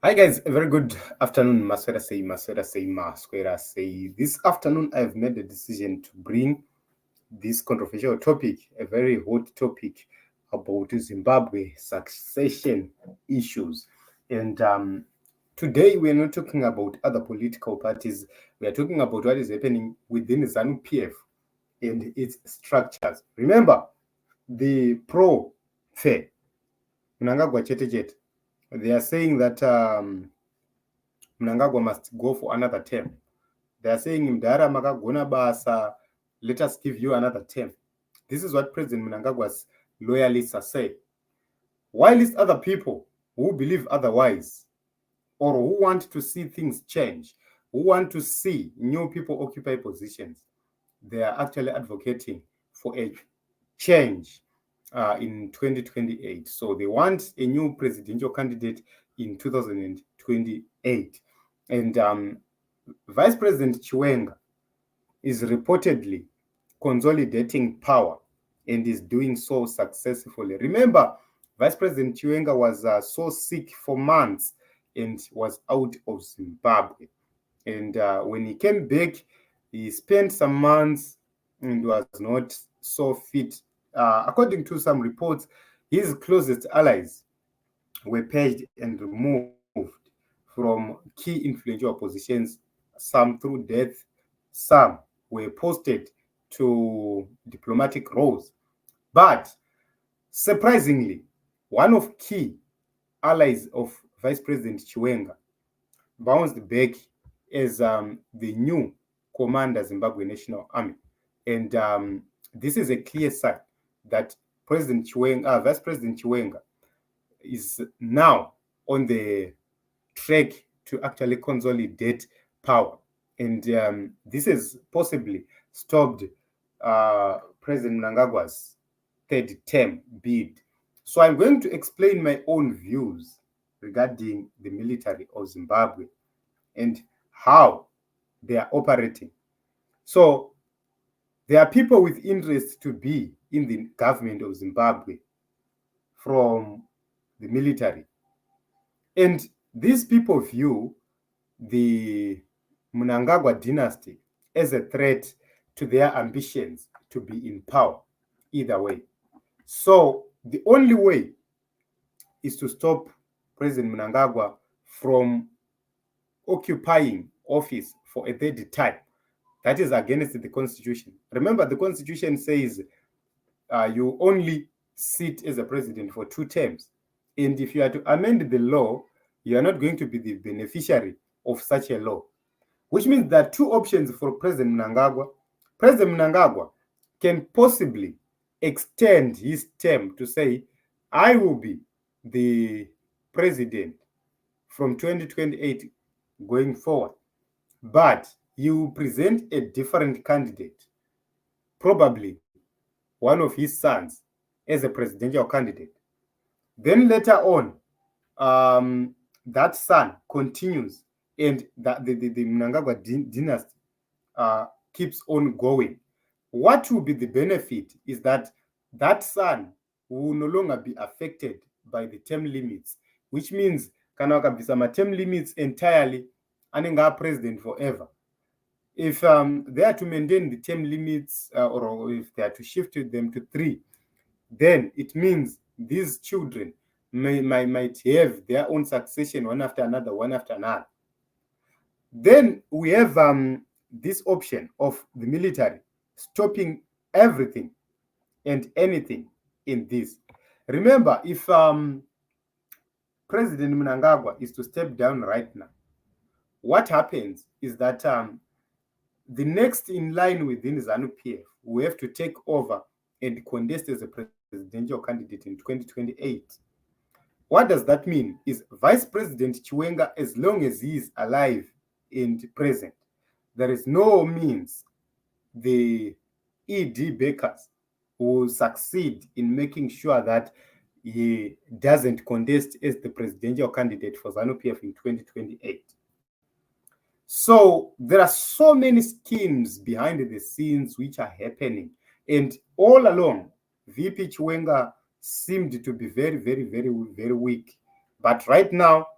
Hi guys, a very good afternoon. Maswera say. This afternoon I've made a decision to bring this controversial topic, a very hot topic about Zimbabwe succession issues. And today we're not talking about other political parties. We are talking about what is happening within ZANU-PF and its structures. Remember, the pro-fair, Mnangagwa Chete, they are saying that Mnangagwa must go for another term. They are saying, Mdara makagona basa, let us give you another term. This is what President Mnangagwa's loyalists are saying. While it's other people who believe otherwise, or who want to see things change, who want to see new people occupy positions, they are actually advocating for a change in 2028. So they want a new presidential candidate in 2028. And Vice President Chiwena is reportedly consolidating power and is doing so successfully. Remember, Vice President Chiwena was so sick for months and was out of Zimbabwe. And when he came back, he spent some months and was not so fit. According to some reports, his closest allies were purged and removed from key influential positions, some through death, some were posted to diplomatic roles. But surprisingly, one of key allies of Vice President Chiwena bounced back as the new commander Zimbabwe National Army. And this is a clear sign that Vice President Chiwena is now on the track to actually consolidate power. And this has possibly stopped President Mnangagwa's third term bid. So I'm going to explain my own views regarding the military of Zimbabwe and how they are operating. So there are people with interest to be in the government of Zimbabwe from the military. And these people view the Mnangagwa dynasty as a threat to their ambitions to be in power either way. So the only way is to stop President Mnangagwa from occupying office for a third time. That is against the constitution. Remember, the constitution says you only sit as a president for 2 terms. And if you are to amend the law, you are not going to be the beneficiary of such a law, which means there are 2 options for President Mnangagwa. President Mnangagwa can possibly extend his term to say, I will be the president from 2028 going forward, but you will present a different candidate, probably one of his sons, as a presidential candidate. Then later on, that son continues, and the Mnangagwa dynasty keeps on going. What will be the benefit is that that son will no longer be affected by the term limits, which means kana wakabvisa term limits entirely, anenge president forever. If they are to maintain the term limits or if they are to shift them to 3, then it means these children might have their own succession one after another. Then we have this option of the military stopping everything and anything in this. Remember, if President Mnangagwa is to step down right now, what happens is that the next in line within ZANU-PF will have to take over and contest as a presidential candidate in 2028. What does that mean? Is Vice President Chiwena, as long as he is alive and present, there is no means the ED Bakers will succeed in making sure that he doesn't contest as the presidential candidate for ZANU-PF in 2028. So there are so many schemes behind the scenes which are happening. And all along, VP Chiwena seemed to be very, very, very, very weak. But right now,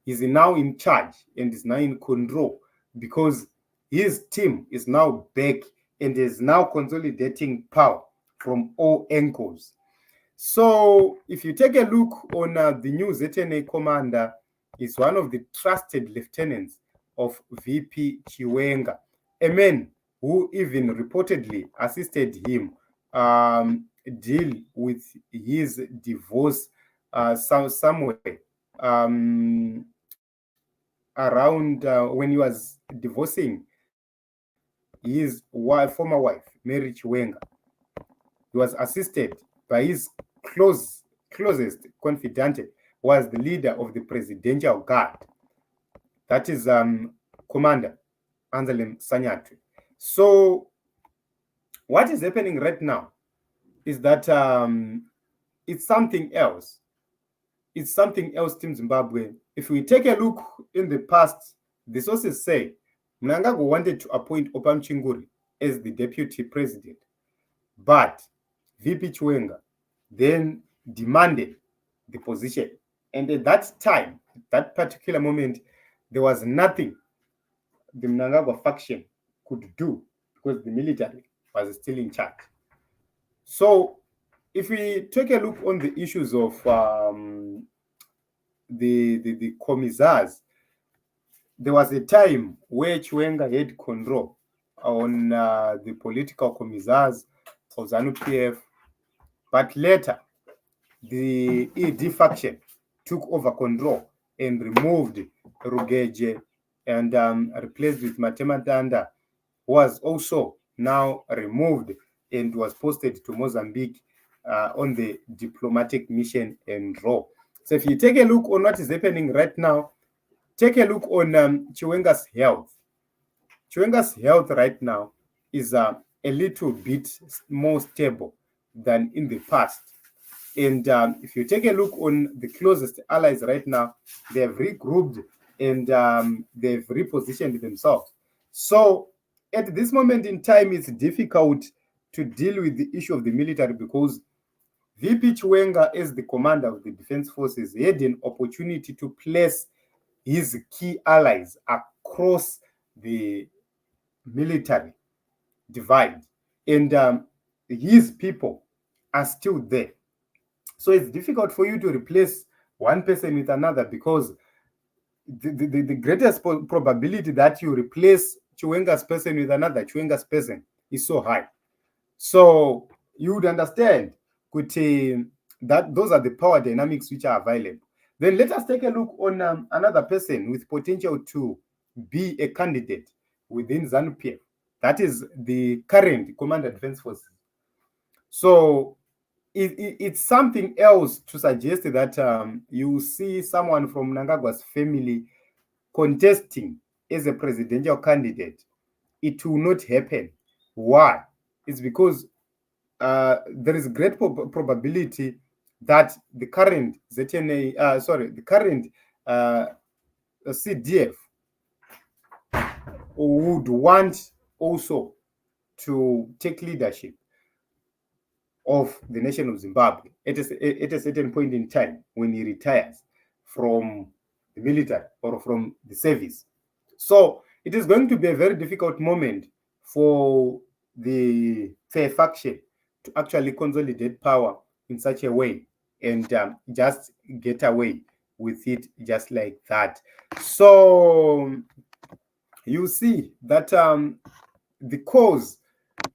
is now in charge and is now in control because his team is now back and is now consolidating power from all angles. So if you take a look on the new ZNA commander, is one of the trusted lieutenants of VP Chiwena, a man who even reportedly assisted him deal with his divorce somewhere around when he was divorcing his former wife, Mary Chiwena. He was assisted by his closest confidant, was the leader of the Presidential Guard. That is Commander Anselm Sanyatwe. So what is happening right now is that it's something else. It's something else, Team Zimbabwe. If we take a look in the past, the sources say Mnangagwa wanted to appoint Opam Chinguri as the deputy president, but VP Chiwena then demanded the position. And at that time, that particular moment, there was nothing the Mnangagwa faction could do because the military was still in charge. So if we take a look on the issues of the commissars, there was a time where Chiwena had control on the political commissars of ZANU-PF, but later the ED faction took over control and removed Rugeje and replaced with Matema Danda, who was also now removed and was posted to Mozambique on the diplomatic mission and role. So if you take a look on what is happening right now, take a look on Chiwena's health. Chiwena's health right now is a little bit more stable than in the past. And if you take a look on the closest allies right now, they have regrouped and they've repositioned themselves. So at this moment in time, it's difficult to deal with the issue of the military because VP Chiwena, as the commander of the defense forces, had an opportunity to place his key allies across the military divide. And his people are still there. So it's difficult for you to replace one person with another because the greatest probability that you replace Chiwena's person with another Chiwena's person is so high. So you would understand that those are the power dynamics which are available. Then let us take a look on another person with potential to be a candidate within ZANU-PF. That is the current Commander Defense Forces. So it's something else to suggest that you see someone from Mnangagwa's family contesting as a presidential candidate. It will not happen. Why? It's because there is great probability that the current the current CDF would want also to take leadership of the nation of Zimbabwe at a certain point in time when he retires from the military or from the service. So it is going to be a very difficult moment for the fair faction to actually consolidate power in such a way and just get away with it just like that. So you see that the cause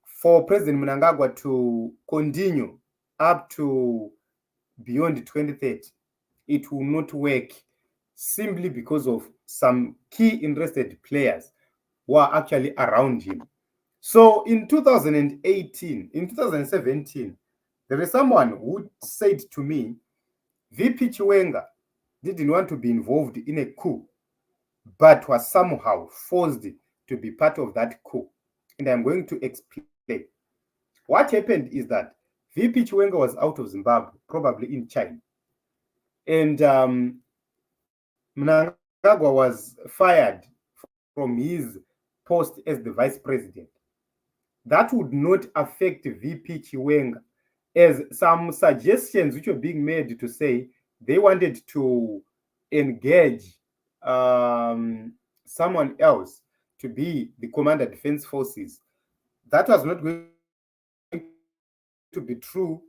for President Mnangagwa to continue up to beyond 2030, it will not work simply because of some key interested players who are actually around him. So in 2017, there is someone who said to me, VP Chiwena didn't want to be involved in a coup, but was somehow forced to be part of that coup. And I'm going to explain. What happened is that VP Chiwena was out of Zimbabwe, probably in China. And Mnangagwa was fired from his post as the vice president. That would not affect VP Chiwena, as some suggestions which were being made to say they wanted to engage someone else to be the commander defense forces, that was not going to be true,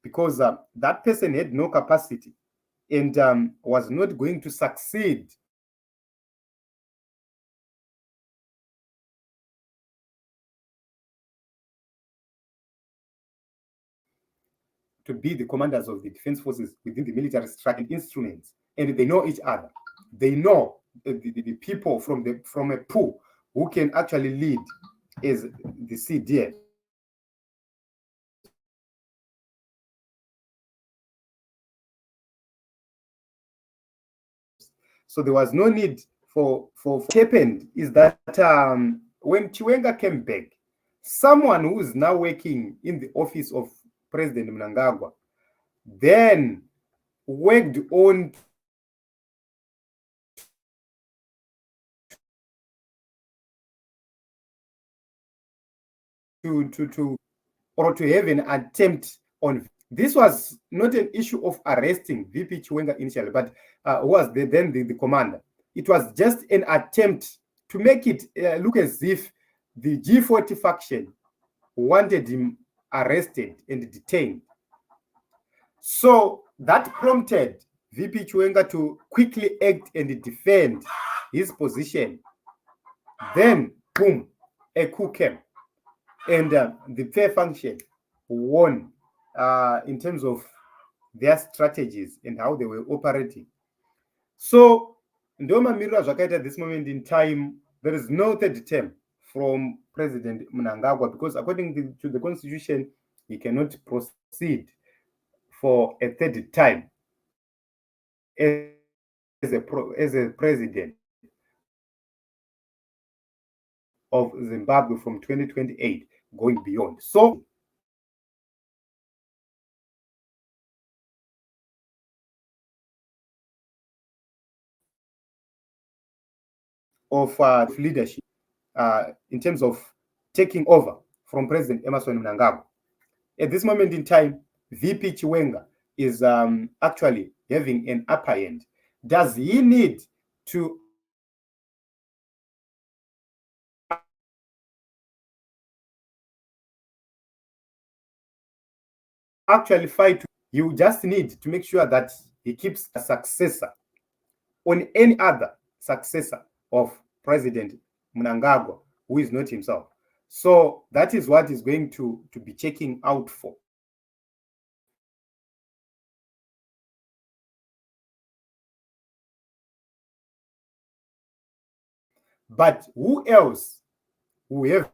because that person had no capacity and was not going to succeed to be the commanders of the defense forces within the military structure and instruments, and they know each other. They know the people from a pool who can actually lead as the CDF. So there was no need for what happened is that when Chiwena came back, someone who is now working in the office of President Mnangagwa then worked on to have an attempt on. This was not an issue of arresting VP Chiwena initially, but who was then the commander. It was just an attempt to make it look as if the G40 faction wanted him arrested and detained. So that prompted VP Chiwena to quickly act and defend his position. Then, boom, a coup came. And the fair function won in terms of their strategies and how they were operating. So, Ndoma Mira Zvakaita at this moment in time, there is no third term from President Mnangagwa, because according to the constitution, he cannot proceed for a third time as a president of Zimbabwe from 2028 going beyond. So of leadership in terms of taking over from President Emmerson Mnangagwa. At this moment in time, VP Chiwena is actually having an upper hand. Does he need to actually fight? You just need to make sure that he keeps a successor on any other successor of President Mnangagwa, who is not himself. So that is what is going to be checking out for. But who else will have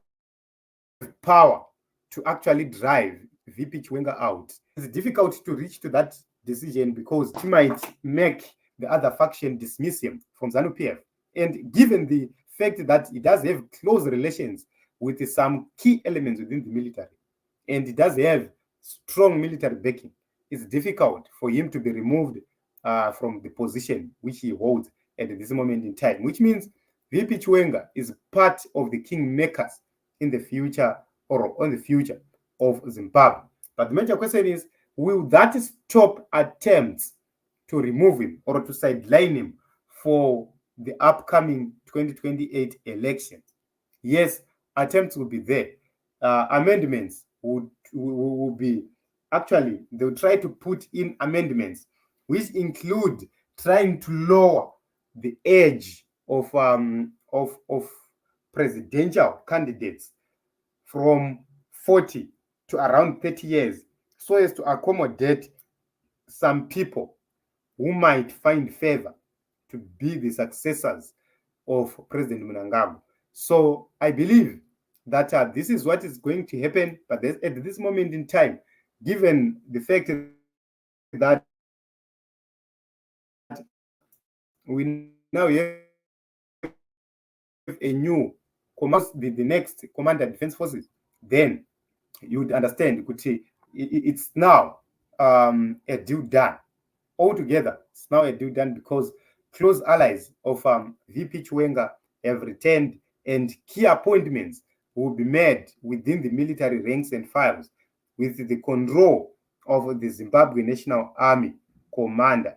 power to actually drive VP Chiwena out? It's difficult to reach to that decision because he might make the other faction dismiss him from ZANU-PF. And given the fact that he does have close relations with some key elements within the military, and he does have strong military backing, it's difficult for him to be removed from the position which he holds at this moment in time, which means VP Chiwena is part of the kingmakers in the future or on the future of Zimbabwe. But the major question is, will that stop attempts to remove him or to sideline him for the upcoming 2028 election? Yes, attempts will be there. Amendments will be, actually, they'll try to put in amendments which include trying to lower the age of presidential candidates from 40 to around 30 years, so as to accommodate some people who might find favor to be the successors of President Mnangagwa. So I believe that this is what is going to happen. But at this moment in time, given the fact that we now have a new the next commander defense forces, then you would understand, you could say it's now a deal done. Altogether, it's now a deal done because close allies of VP Chiwena have returned and key appointments will be made within the military ranks and files with the control of the Zimbabwe National Army commander.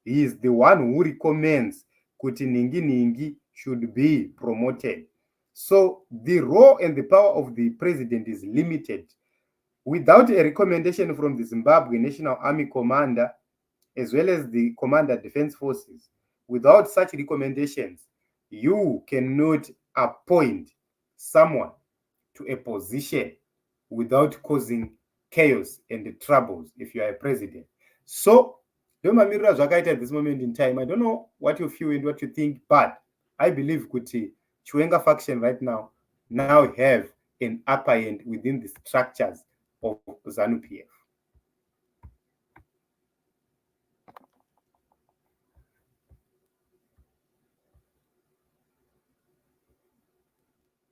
He is the one who recommends kuti ningi should be promoted. So the role and the power of the president is limited. Without a recommendation from the Zimbabwe National Army Commander, as well as the Commander Defense Forces, without such recommendations, you cannot appoint someone to a position without causing chaos and troubles if you are a president. So, at this moment in time, I don't know what you feel and what you think, but I believe Kuti Chiwena faction right now have an upper hand within the structures of ZANU-PF.